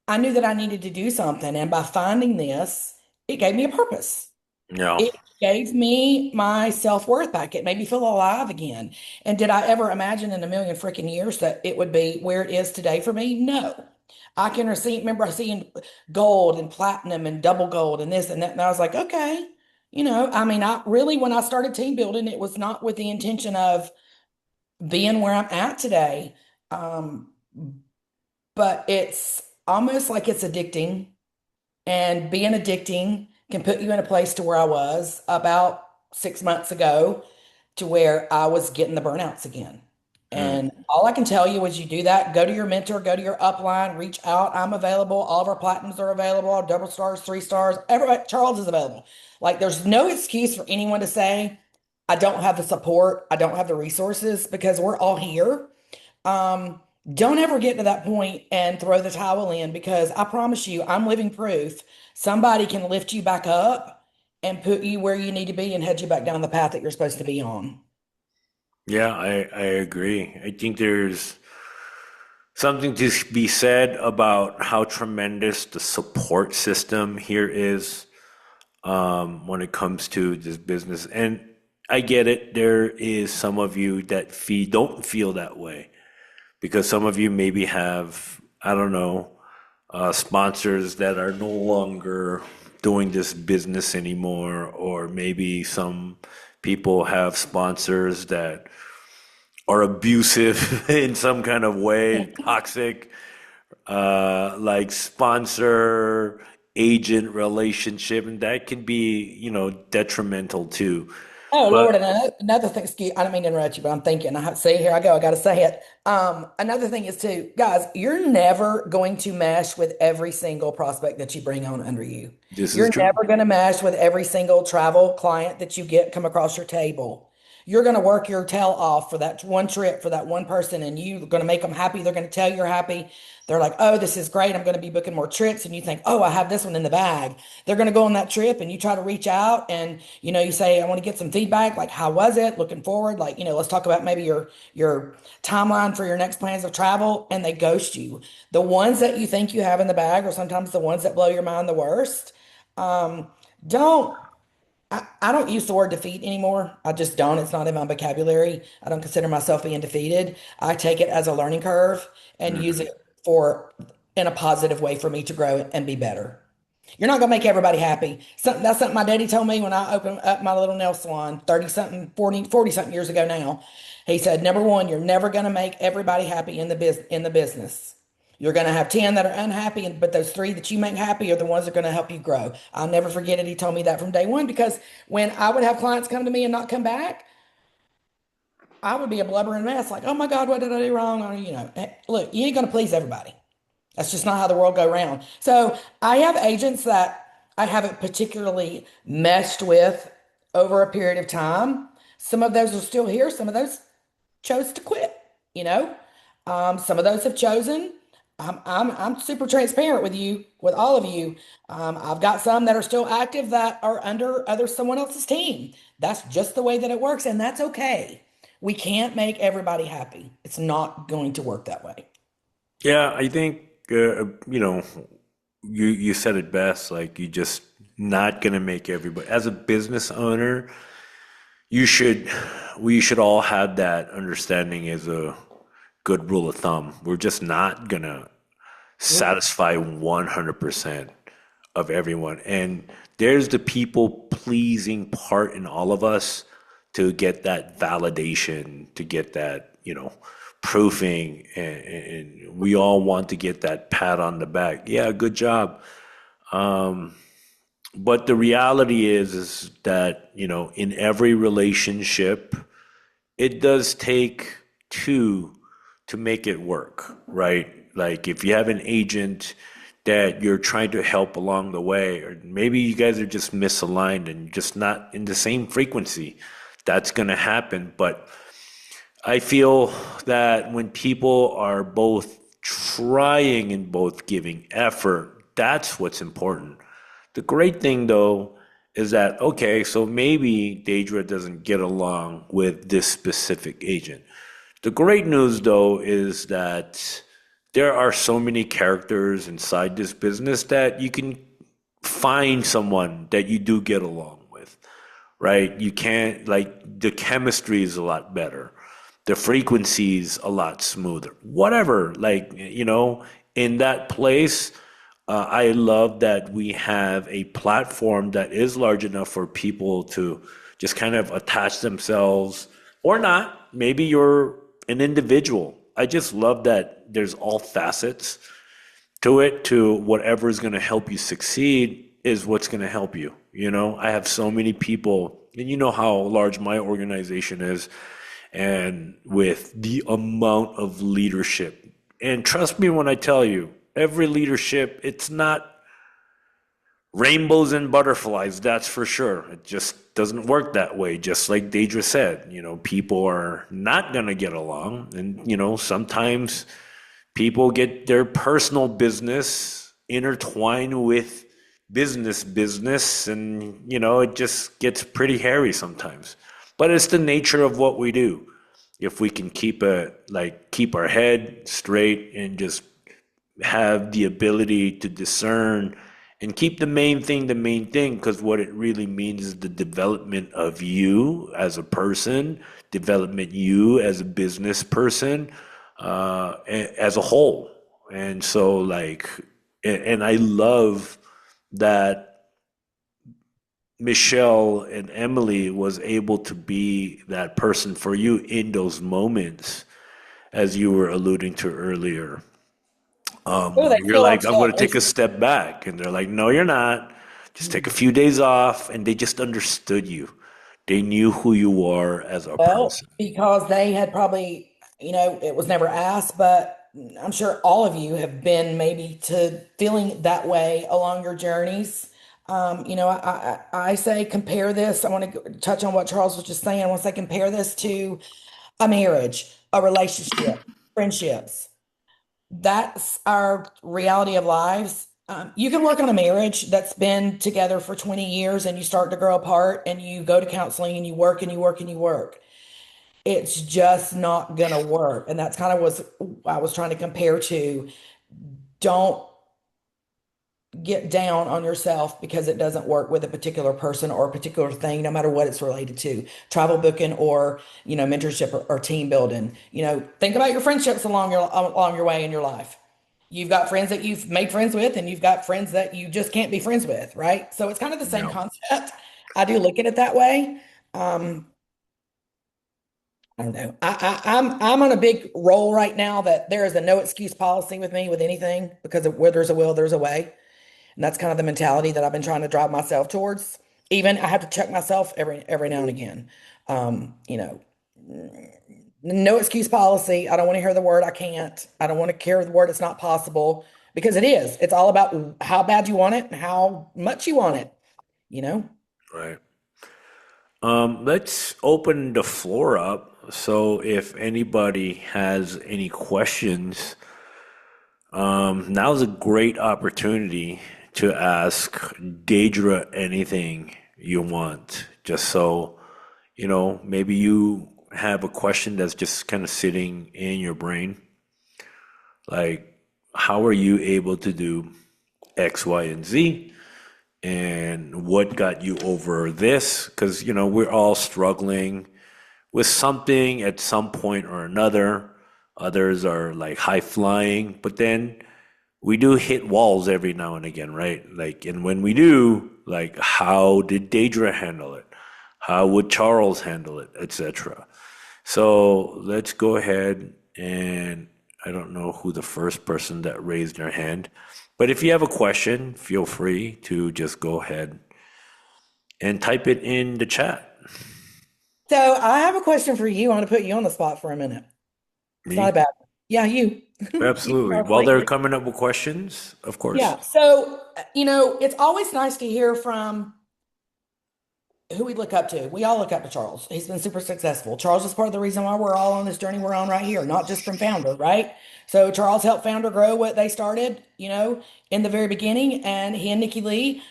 I knew that I needed to do something. And by finding this, it gave me a purpose. No. It gave me my self-worth back. It made me feel alive again. And did I ever imagine in a million freaking years that it would be where it is today for me? No. I can remember seeing gold and platinum and double gold and this and that. And I was like, okay, I mean, I really, when I started team building, it was not with the intention of being where I'm at today. Um, but it's almost like it's addicting, and being addicting can put you in a place to where I was about 6 months ago, to where I was getting the burnouts again. Mm. And all I can tell you is you do that, go to your mentor, go to your upline, reach out. I'm available. All of our platinums are available, our double stars, 3 stars. Everybody, Charles is available. Like, there's no excuse for anyone to say, I don't have the support, I don't have the resources, because we're all here. Um, don't ever get to that point and throw the towel in, because I promise you, I'm living proof. Somebody can lift you back up and put you where you need to be and head you back down the path that you're supposed to be on. Yeah, I agree. I think there's something to be said about how tremendous the support system here is, when it comes to this business. And I get it. There is some of you that don't feel that way because some of you maybe have, I don't know, sponsors that are no longer doing this business anymore, or maybe some people have sponsors that are abusive in some kind of way, toxic, like sponsor agent relationship, and that can be, detrimental too. Oh But Lord, and another thing, excuse, I don't mean to interrupt you, but I'm thinking, I have to say, here I go, I gotta say it. Another thing is too, guys, you're never going to mesh with every single prospect that you bring on under you. this is You're true. never going to mesh with every single travel client that you get come across your table. You're going to work your tail off for that one trip, for that one person, and you're going to make them happy. They're going to tell you you're happy. They're like, oh, this is great. I'm going to be booking more trips. And you think, oh, I have this one in the bag. They're going to go on that trip, and you try to reach out, and you say, I want to get some feedback. Like, how was it? Looking forward. Like, let's talk about maybe your timeline for your next plans of travel, and they ghost you. The ones that you think you have in the bag are sometimes the ones that blow your mind the worst. Um, don't I don't use the word defeat anymore. I just don't. It's not in my vocabulary. I don't consider myself being defeated. I take it as a learning curve and use Mhm. it for in a positive way for me to grow and be better. You're not gonna make everybody happy. That's something my daddy told me when I opened up my little nail salon 30 something, 40 something years ago now. He said, number one, you're never gonna make everybody happy in the business. You're going to have 10 that are unhappy, but those three that you make happy are the ones that are going to help you grow. I'll never forget it. He told me that from day one, because when I would have clients come to me and not come back, I would be a blubbering mess like, oh my God, what did I do wrong? Or, look, you ain't going to please everybody. That's just not how the world go round. So I have agents that I haven't particularly meshed with over a period of time. Some of those are still here. Some of those chose to quit, you know. Some of those have chosen. I'm super transparent with you, with all of you. I've got some that are still active that are under someone else's team. That's just the way that it works, and that's okay. We can't make everybody happy. It's not going to work that way. Yeah, I think you said it best. Like you just not gonna make everybody. As a business owner, you should we should all have that understanding as a good rule of thumb. We're just not gonna Nope. satisfy 100% of everyone. And there's the people pleasing part in all of us to get that validation, to get that, proofing. And we all want to get that pat on the back. Yeah, good job. But the reality is that, in every relationship, it does take two to make it work, right? Like if you have an agent that you're trying to help along the way, or maybe you guys are just misaligned and just not in the same frequency. That's going to happen. But I feel that when people are both trying and both giving effort, that's what's important. The great thing, though, is that, okay, so maybe Deidra doesn't get along with this specific agent. The great news, though, is that there are so many characters inside this business that you can find someone that you do get along with, right? You can't, like, the chemistry is a lot better. The frequency's a lot smoother. Whatever, like, in that place, I love that we have a platform that is large enough for people to just kind of attach themselves or not. Maybe you're an individual. I just love that there's all facets to it, to whatever is going to help you succeed is what's going to help you. I have so many people, and you know how large my organization is, and with the amount of leadership. And trust me when I tell you, every leadership, it's not rainbows and butterflies, that's for sure. It just doesn't work that way. Just like Deidre said, people are not going to get along. And, sometimes people get their personal business intertwined with business, and, it just gets pretty hairy sometimes. But it's the nature of what we do. If we can keep our head straight and just have the ability to discern and keep the main thing, because what it really means is the development of you as a person, development you as a business person, as a whole. And so, like, and I love that Michelle and Emily was able to be that person for you in those moments, as you were alluding to earlier. Oh, they Where you're still are like, I'm tough. going to take a step back. And they're like, no, you're not. Just take a few days off. And they just understood you. They knew who you are as a Well, person. because they had probably, it was never asked, but I'm sure all of you have been maybe to feeling that way along your journeys. I say compare this. I want to touch on what Charles was just saying. I want to say compare this to a marriage, a relationship, friendships. That's our reality of lives. You can work on a marriage that's been together for 20 years and you start to grow apart and you go to counseling and you work and you work and you work. It's just not gonna work. And that's kind of was I was trying to compare to. Don't get down on yourself because it doesn't work with a particular person or a particular thing, no matter what it's related to, travel booking or, mentorship or team building. Think about your friendships along your way in your life. You've got friends that you've made friends with, and you've got friends that you just can't be friends with, right? So it's kind of the same Yeah. concept. I do look at it that way. Um, I don't know. I'm on a big roll right now that there is a no excuse policy with me with anything because where there's a will, there's a way. And that's kind of the mentality that I've been trying to drive myself towards. Even I have to check myself every now and again. Um, you know, no excuse policy. I don't want to hear the word I can't. I don't want to hear the word it's not possible because it is. It's all about how bad you want it and how much you want it, you know? Right. Let's open the floor up. So if anybody has any questions, now's a great opportunity to ask Deidra anything you want. Just so, maybe you have a question that's just kind of sitting in your brain. Like, how are you able to do X, Y, and Z? And what got you over this? Because, we're all struggling with something at some point or another. Others are like high flying, but then we do hit walls every now and again, right? Like, and when we do, like, how did Deidre handle it? How would Charles handle it, etc. So let's go ahead, and I don't know who the first person that raised their hand, but if you have a question, feel free to just go ahead and type it in the chat. So I have a question for you. I want to put you on the spot for a minute. It's not Me? bad. Yeah, you. You, Absolutely. While Charlie. they're coming up with questions, of course. Yeah. So, it's always nice to hear from who we look up to. We all look up to Charles. He's been super successful. Charles is part of the reason why we're all on this journey we're on right here, not just from Founder, right? So Charles helped Founder grow what they started, in the very beginning, and he and Nikki Lee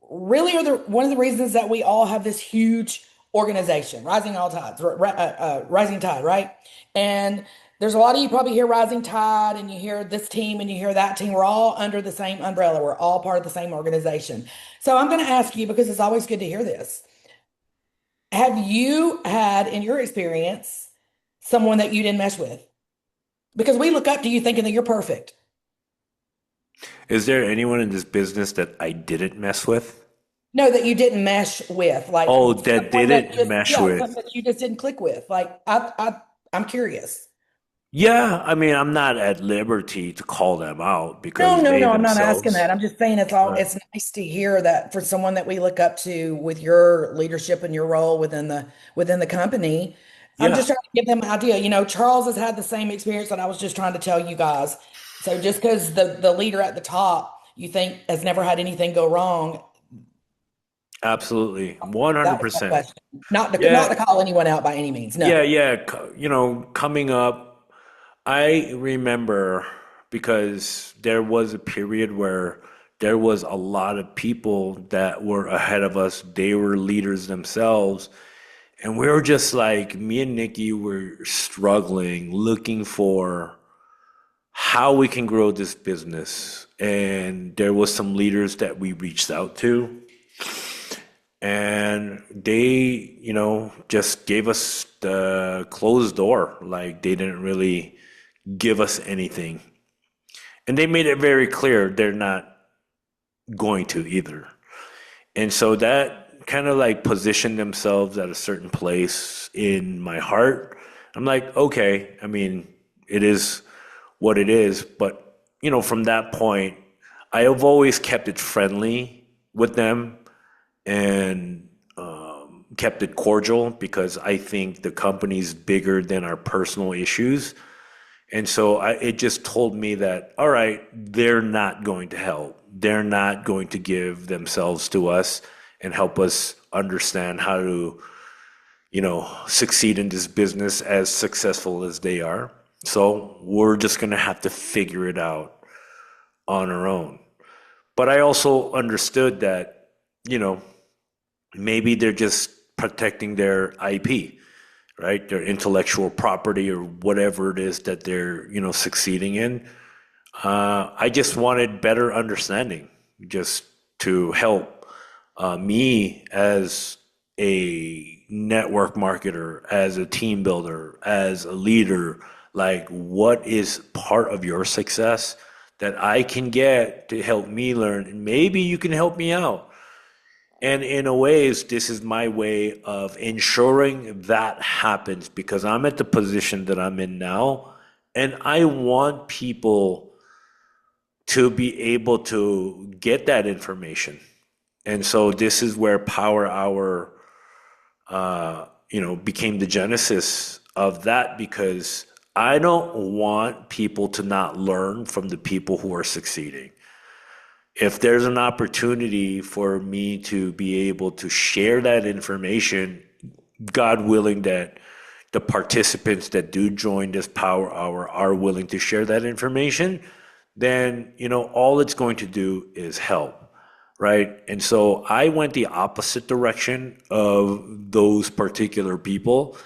really are one of the reasons that we all have this huge organization, Rising All Tides, Rising Tide, right? And there's a lot of you probably hear Rising Tide, and you hear this team, and you hear that team. We're all under the same umbrella. We're all part of the same organization. So I'm going to ask you because it's always good to hear this. Have you had, in your experience, someone that you didn't mesh with? Because we look up to you thinking that you're perfect. Is there anyone in this business that I didn't mess with? No, that you didn't mesh with, like Oh, that someone that didn't just, mesh yeah, something with. that you just didn't click with. Like I'm curious. Yeah, I mean, I'm not at liberty to call them out No, because no, they no, I'm not asking themselves. that. I'm just saying Right. it's nice to hear that for someone that we look up to with your leadership and your role within the company. I'm Yeah, just trying to give them an idea. Charles has had the same experience that I was just trying to tell you guys. So just because the leader at the top you think has never had anything go wrong, absolutely. that was my 100%. question. Not to Yeah, call anyone out by any means. yeah, No. yeah. Coming up, I remember because there was a period where there was a lot of people that were ahead of us. They were leaders themselves. And we were just like, me and Nikki were struggling, looking for how we can grow this business. And there was some leaders that we reached out to, and they, just gave us the closed door. Like they didn't really give us anything. And they made it very clear they're not going to either. And so that kind of like positioned themselves at a certain place in my heart. I'm like, okay, I mean, it is what it is. But, from that point, I have always kept it friendly with them and kept it cordial because I think the company's bigger than our personal issues. And so it just told me that, all right, they're not going to help. They're not going to give themselves to us and help us understand how to, succeed in this business as successful as they are. So we're just going to have to figure it out on our own. But I also understood that, you know, maybe they're just protecting their IP, right? Their intellectual property or whatever it is that they're, succeeding in. I just wanted better understanding, just to help me as a network marketer, as a team builder, as a leader. Like, what is part of your success that I can get to help me learn? And maybe you can help me out. And in a ways, this is my way of ensuring that happens because I'm at the position that I'm in now. And I want people to be able to get that information. And so this is where Power Hour, became the genesis of that because I don't want people to not learn from the people who are succeeding. If there's an opportunity for me to be able to share that information, God willing that the participants that do join this power hour are willing to share that information, then, all it's going to do is help, right? And so I went the opposite direction of those particular people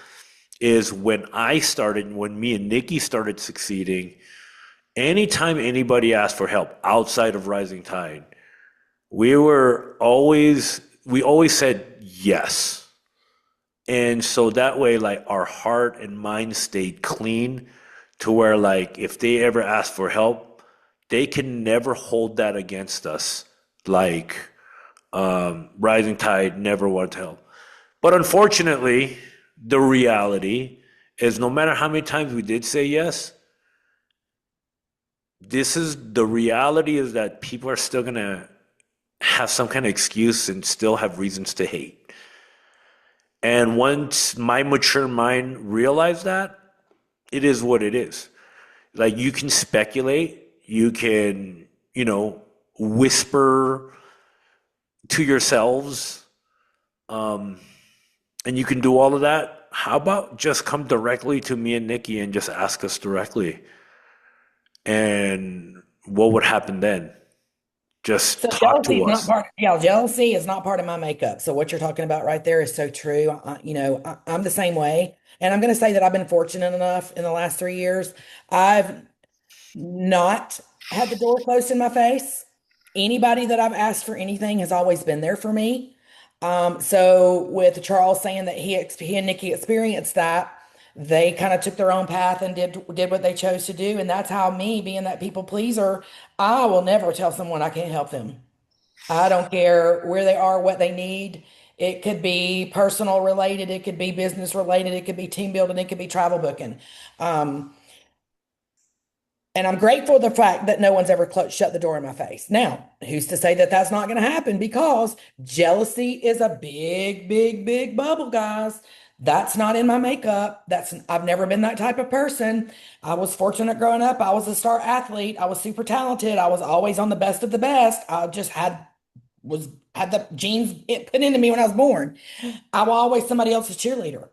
is when me and Nikki started succeeding, anytime anybody asked for help outside of Rising Tide, we always said yes. And so that way, like our heart and mind stayed clean to where like if they ever ask for help, they can never hold that against us. Like Rising Tide never wanted to help. But unfortunately, the reality is no matter how many times we did say yes, this is the reality is that people are still gonna have some kind of excuse and still have reasons to hate. And once my mature mind realized that, it is what it is. Like you can speculate, you can, whisper to yourselves, um, and you can do all of that. How about just come directly to me and Nikki and just ask us directly? And what would happen then? So Just talk jealousy to is not us. part, yeah, jealousy is not part of my makeup. So what you're talking about right there is so true. I'm the same way. And I'm going to say that I've been fortunate enough in the last 3 years. I've not had the door closed in my face. Anybody that I've asked for anything has always been there for me. So with Charles saying that he and Nikki experienced that, they kind of took their own path and did what they chose to do, and that's how me being that people pleaser, I will never tell someone I can't help them. I don't care where they are, what they need. It could be personal related, it could be business related, it could be team building, it could be travel booking. Um, and I'm grateful for the fact that no one's ever shut the door in my face. Now, who's to say that that's not going to happen? Because jealousy is a big, big, big bubble, guys. That's not in my makeup. I've never been that type of person. I was fortunate growing up. I was a star athlete. I was super talented. I was always on the best of the best. I just had the genes put into me when I was born. I was always somebody else's cheerleader.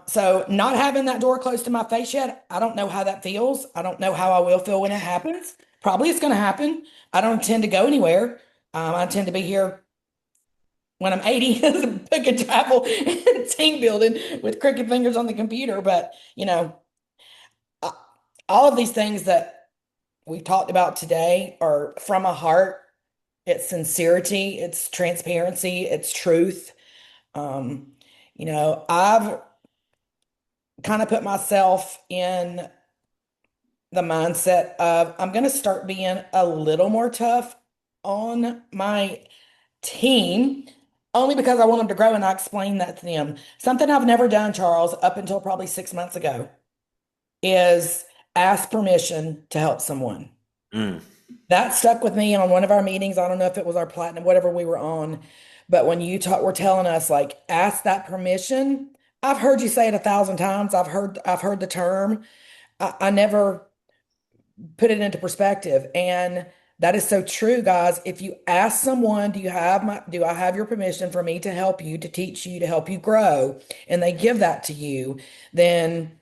So not having that door closed to my face yet, I don't know how that feels. I don't know how I will feel when it happens. Probably it's going to happen. I don't intend to go anywhere. I intend to be here when I'm 80 as a book and travel and team building with crooked fingers on the computer. But, uh, all of these things that we've talked about today are from a heart. It's sincerity, it's transparency, it's truth. Um, I've kind of put myself in the mindset of I'm going to start being a little more tough on my team only because I want them to grow, and I explain that to them. Something I've never done, Charles, up until probably 6 months ago is ask permission to help someone. Mm, That stuck with me on one of our meetings. I don't know if it was our platinum, whatever we were on, but when were telling us like ask that permission. I've heard you say it 1,000 times. I've heard the term. I never put it into perspective. And that is so true, guys. If you ask someone, do I have your permission for me to help you, to teach you, to help you grow? And they give that to you, then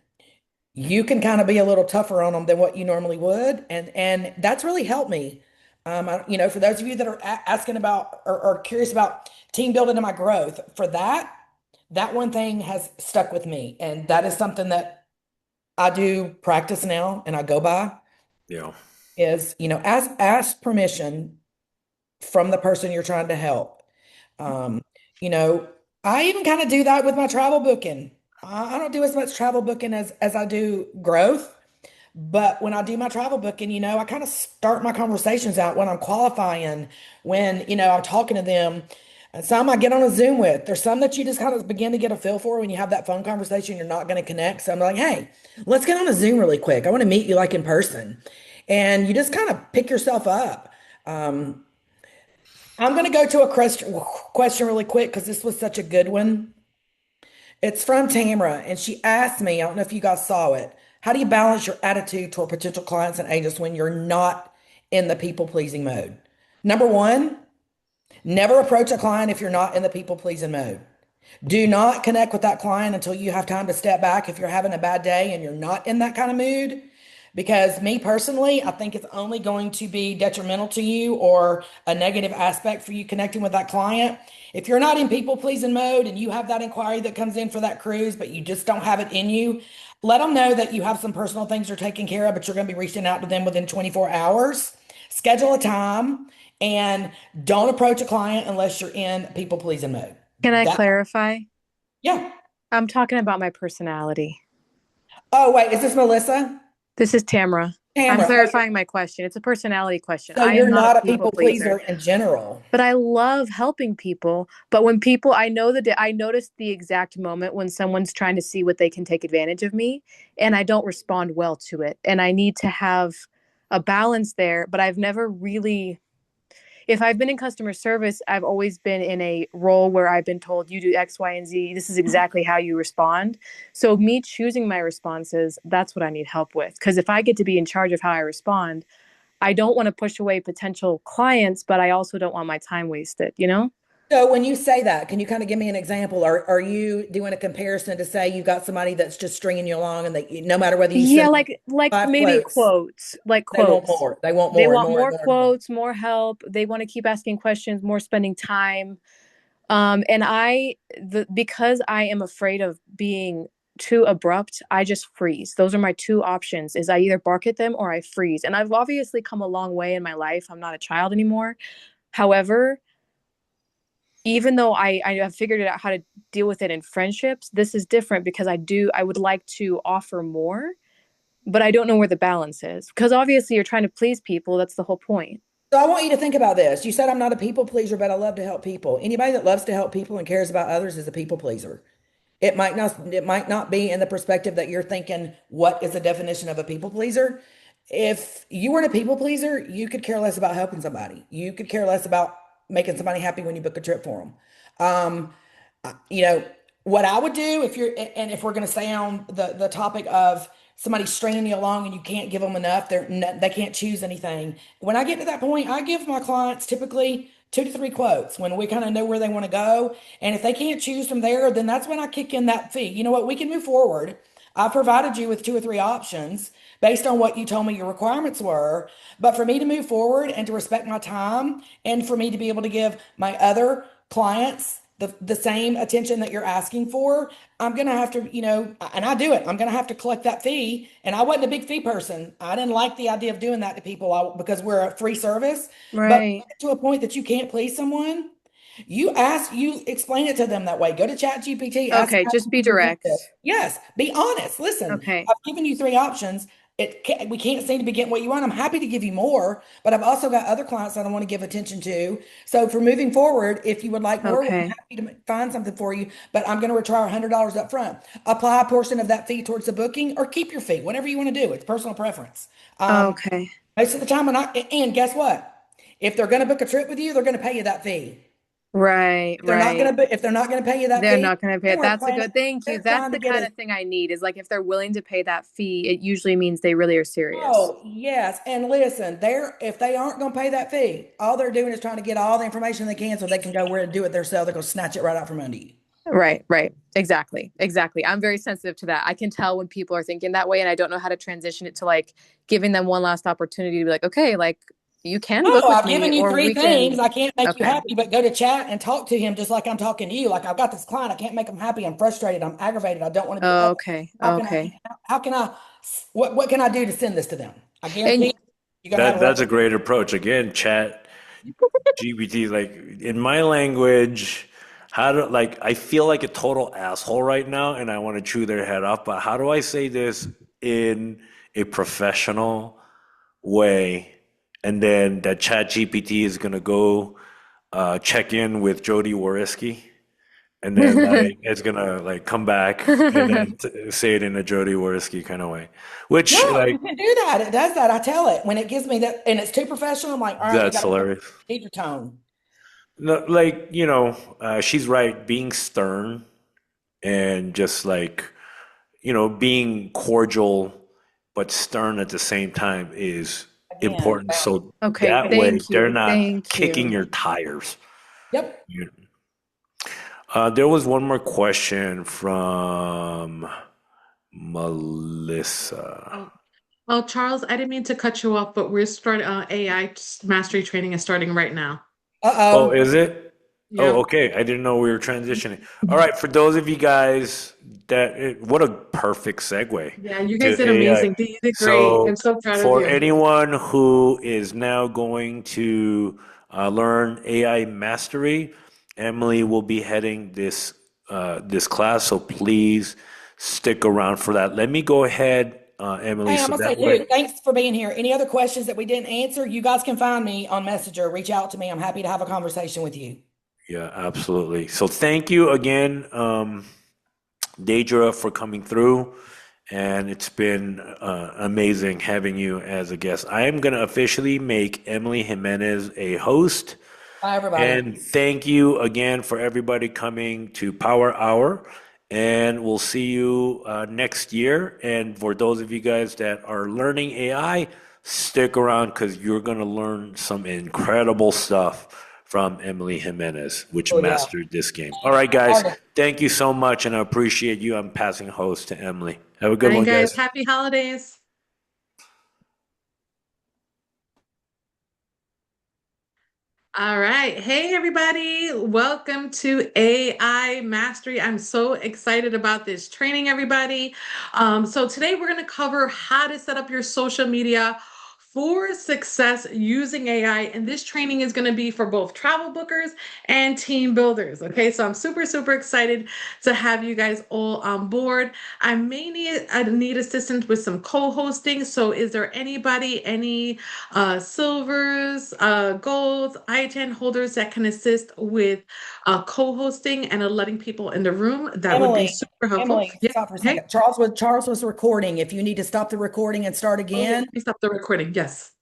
you can kind of be a little tougher on them than what you normally would. And that's really helped me. For those of you that are asking about or curious about team building and my growth, for that one thing has stuck with me. And that is something that I do practice now and I go by yeah. is, ask permission from the person you're trying to help. Um, you know, I even kind of do that with my travel booking. I don't do as much travel booking as I do growth, but when I do my travel booking, I kind of start my conversations out when I'm qualifying, when, I'm talking to them. And some I get on a Zoom with. There's some that you just kind of begin to get a feel for when you have that phone conversation, you're not going to connect. So I'm like, hey, let's get on a Zoom really quick. I want to meet you like in person. And you just kind of pick yourself up. Um, I'm going to go to a question really quick because this was such a good one. It's from Tamara, and she asked me, I don't know if you guys saw it. How do you balance your attitude toward potential clients and agents when you're not in the people pleasing mode? Number one, never approach a client if you're not in the people pleasing mode. Do not connect with that client until you have time to step back if you're having a bad day and you're not in that kind of mood. Because me personally, I think it's only going to be detrimental to you or a negative aspect for you connecting with that client. If you're not in people pleasing mode and you have that inquiry that comes in for that cruise, but you just don't have it in you, let them know that you have some personal things you're taking care of, but you're going to be reaching out to them within 24 hours. Schedule a time and don't approach a client unless you're in people pleasing mode. Can I That, clarify? yeah. I'm talking about my personality. Oh, wait, is this Melissa? This is Tamara. I'm Tamara. Oh, clarifying my question. It's a personality question. so I am you're not a not a people people pleaser, pleaser in general. but I love helping people. But when people, I notice the exact moment when someone's trying to see what they can take advantage of me, and I don't respond well to it. And I need to have a balance there, but I've never really if I've been in customer service, I've always been in a role where I've been told you do X, Y, and Z. This is exactly how you respond. So me choosing my responses, that's what I need help with. Because if I get to be in charge of how I respond, I don't want to push away potential clients, but I also don't want my time wasted, you know? So when you say that, can you kind of give me an example? Are you doing a comparison to say you've got somebody that's just stringing you along and they, no matter whether you Yeah, send them like five maybe quotes, quotes, like they want quotes. more. They want They more and want more and more more and more. quotes, more help. They want to keep asking questions, more spending time. And because I am afraid of being too abrupt, I just freeze. Those are my two options is I either bark at them or I freeze. And I've obviously come a long way in my life. I'm not a child anymore. However, even though I have figured it out how to deal with it in friendships, this is different because I would like to offer more, but I don't know where the balance is. Because obviously you're trying to please people. That's the whole point. So I want you to think about this. You said I'm not a people pleaser, but I love to help people. Anybody that loves to help people and cares about others is a people pleaser. It might not be in the perspective that you're thinking, what is the definition of a people pleaser? If you weren't a people pleaser, you could care less about helping somebody. You could care less about making somebody happy when you book a trip for them. Um, you know, what I would do if you're, and if we're going to stay on the topic of somebody stringing you along and you can't give them enough, they can't choose anything. When I get to that point, I give my clients typically 2 to 3 quotes when we kind of know where they want to go. And if they can't choose from there, then that's when I kick in that fee. You know what? We can move forward. I provided you with 2 or 3 options based on what you told me your requirements were. But for me to move forward and to respect my time and for me to be able to give my other clients the same attention that you're asking for, I'm going to have to, and I do it. I'm going to have to collect that fee. And I wasn't a big fee person. I didn't like the idea of doing that to people because we're a free service. But Right. to a point that you can't please someone, you explain it to them that way. Go to Chat GPT, ask Okay. how Just you be can present direct. this. Yes, be honest. Listen, Okay. I've given you 3 options. We can't seem to be getting what you want. I'm happy to give you more, but I've also got other clients that I want to give attention to. So for moving forward, if you would like more, I'm Okay. happy to find something for you, but I'm going to retire $100 up front. Apply a portion of that fee towards the booking or keep your fee, whatever you want to do. It's personal preference. Okay. Most of the time, and guess what? If they're going to book a trip with you, they're going to pay you that fee. Right. Right. If they're not going to pay you that They're fee, not going to pay they it. weren't That's a planning. good, thank you. They're That's trying to the get kind a. of thing I need is like if they're willing to pay that fee, it usually means they really are serious. Oh, yes. And listen, if they aren't going to pay that fee, all they're doing is trying to get all the information they can so they can go where and do it themselves. They're going to snatch it right out from under you. Right, right. Exactly. Exactly. I'm very sensitive to that. I can tell when people are thinking that way and I don't know how to transition it to like giving them one last opportunity to be like, okay, like you can book Oh, with I've me given you or three we can. things. I can't make you Okay. happy, but go to chat and talk to him just like I'm talking to you. Like I've got this client. I can't make him happy. I'm frustrated. I'm aggravated. I don't want to be. Okay. How can I? Okay. How can I? What can I do to send this to them? I And guarantee you're gonna have That a lot. that's a great approach. Again, chat GPT, like in my language, how do like I feel like a total asshole right now and I want to chew their head off, but how do I say this in a professional way? And then that chat GPT is gonna go check in with Jody Wariski and then like it's gonna like come back and then say it in a Jody Wariski kind of way. Which No, you like can do that. It does that. I tell it when it gives me that, and it's too professional. I'm like, all right, you that's got to hilarious. keep your tone. No, like, she's right, being stern and just like, being cordial but stern at the same time is Again, important. So okay. that way Thank they're you. not Thank kicking you. your tires. yep. You- there was one more question from Melissa. Oh, well, Charles, I didn't mean to cut you off, but we're starting AI mastery training is starting right now. Oh, Uh-oh. is it? Oh, Yep. okay. I didn't know we were transitioning. All right, for those of you guys what a perfect segue Yeah, you guys to did AI. amazing. You did great. I'm So, so proud of for you. anyone who is now going to learn AI mastery, Emily will be heading this class. So please stick around for that. Let me go ahead, Emily, Hey, I'm so gonna say that too, way. thanks for being here. Any other questions that we didn't answer? You guys can find me on Messenger. Reach out to me. I'm happy to have a conversation with you. Yeah, absolutely. So thank you again, Deidra, for coming through. and it's been amazing having you as a guest. I am going to officially make Emily Jimenez a host. Bye, everybody. And thank you again for everybody coming to Power Hour. And we'll see you next year. And for those of you guys that are learning AI, stick around because you're going to learn some incredible stuff from Emily Jimenez, which Oh, yeah. mastered this game. All right, guys. Artist. Thank you so much. And I appreciate you. I'm passing host to Emily. Have a good And one, guys, guys. happy holidays. All right. Hey, everybody. Welcome to AI Mastery. I'm so excited about this training, everybody. So today we're going to cover how to set up your social media for success using AI. And this training is going to be for both travel bookers and team builders. Okay, so I'm super, super excited to have you guys all on board. I need assistance with some co-hosting. So is there anybody, any silvers, golds, I-10 holders that can assist with co-hosting and letting people in the room? That would be Emily, super helpful. Emily, Yeah. stop for a Hey. second. Charles was recording. If you need to stop the recording and start Oh, yeah. again. Let me stop the recording. Yes.